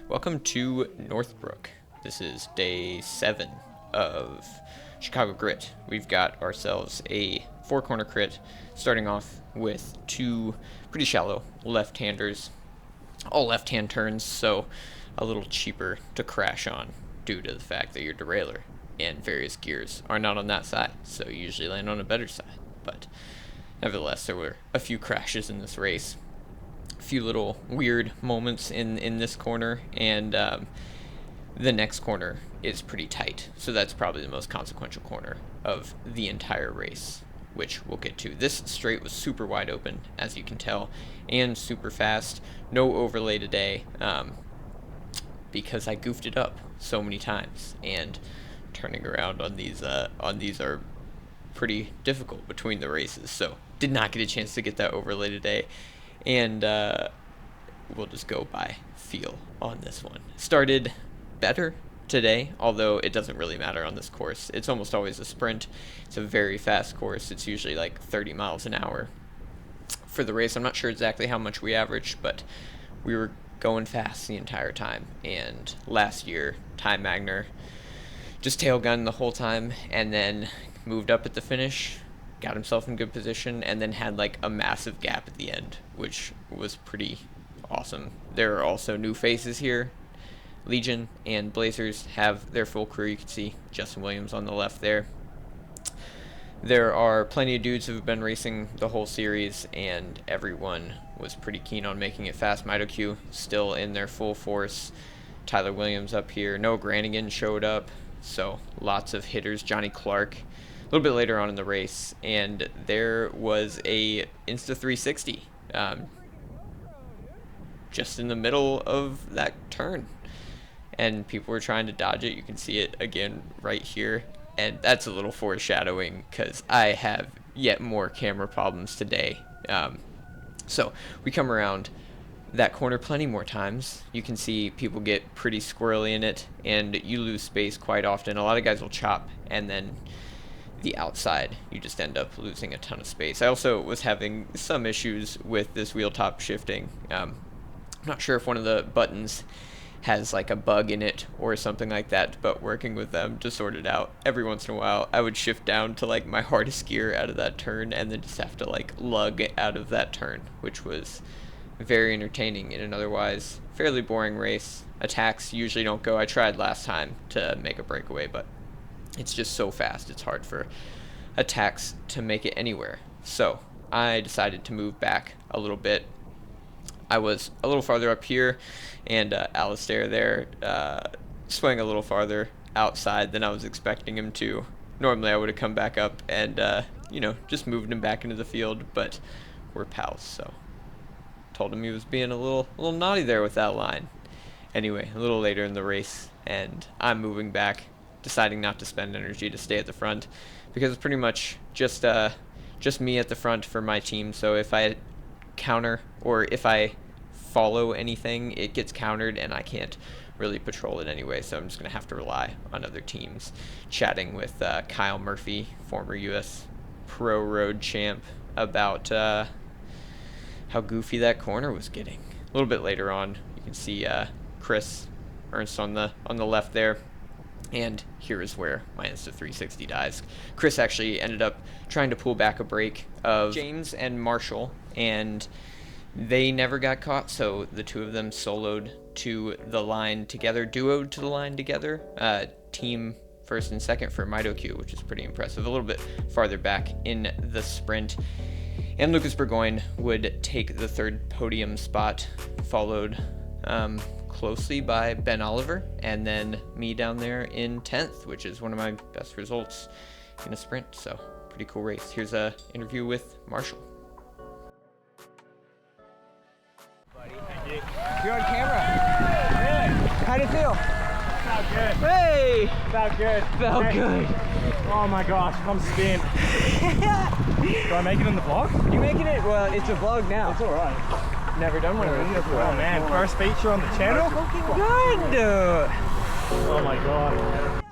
Welcome to Northbrook. This is day 7 of Chicago Grit. We've got ourselves a 4-corner crit, starting off with 2 pretty shallow left-handers, all left-hand turns, so a little cheaper to crash on due to the fact that your derailleur and various gears are not on that side, so you usually land on a better side. But nevertheless, there were a few crashes in this race. A few little weird moments in this corner, and the next corner is pretty tight, so that's probably the most consequential corner of the entire race, which we'll get to. This straight was super wide open, as you can tell, and super fast. No overlay today, because I goofed it up so many times, and turning around on these are pretty difficult between the races, so did not get a chance to get that overlay today. And we'll just go by feel on this one. Started better today, although it doesn't really matter on this course. It's almost always a sprint. It's a very fast course. It's usually like 30 miles an hour for the race. I'm not sure exactly how much we averaged, but we were going fast the entire time. And last year, Ty Magner just tail gunned the whole time and then moved up at the finish, got himself in good position, and then had like a massive gap at the end, which was pretty awesome. There are also new faces here. Legion and Blazers have their full crew. You can see Justin Williams on the left there. There are plenty of dudes who have been racing the whole series, and everyone was pretty keen on making it fast. MitoQ still in their full force. Tyler Williams up here. Noah Granigan showed up, so lots of hitters. Johnny Clark a little bit later on in the race, and there was a Insta 360 just in the middle of that turn, and people were trying to dodge it. You can see it again right here, and that's a little foreshadowing because I have yet more camera problems today. So we come around that corner plenty more times. You can see people get pretty squirrely in it, and you lose space quite often. A lot of guys will chop, and then the outside, you just end up losing a ton of space. I also was having some issues with this wheel top shifting. I'm not sure if one of the buttons has like a bug in it or something like that, but working with them to sort it out, every once in a while I would shift down to like my hardest gear out of that turn and then just have to like lug out of that turn, which was very entertaining in an otherwise fairly boring race. Attacks usually don't go. I tried last time to make a breakaway, but it's just so fast, it's hard for attacks to make it anywhere. So I decided to move back a little bit. I was a little farther up here, and Alistair there swung a little farther outside than I was expecting him to. Normally I would have come back up and just moved him back into the field, but we're pals, so told him he was being a little naughty there with that line. Anyway, a little later in the race, and I'm moving back, deciding not to spend energy to stay at the front because it's pretty much just me at the front for my team. So if I counter or if I follow anything, it gets countered and I can't really patrol it anyway, so I'm just gonna have to rely on other teams. Chatting with Kyle Murphy, former US Pro Road champ, about how goofy that corner was getting. A little bit later on, you can see Chris Ernst on the left there. And here is where my Insta 360 dies. Chris actually ended up trying to pull back a break of James and Marshall, and they never got caught, so the two of them soloed to the line together, duoed to the line together. Team first and second for MitoQ, which is pretty impressive. A little bit farther back in the sprint, and Lucas Burgoyne would take the third podium spot, followed closely by Ben Oliver, and then me down there in 10th, which is one of my best results in a sprint. So pretty cool race. Here's a interview with Marshall. You're on camera. Really? How'd it feel? Felt good. Hey! Felt good. Felt Hey. good. Oh my gosh, I'm spin. Do I make it in the vlog? You making it? Well, it's a vlog now. It's alright. Never done one of these before. Oh man, first feature on the channel? Good. Oh my god.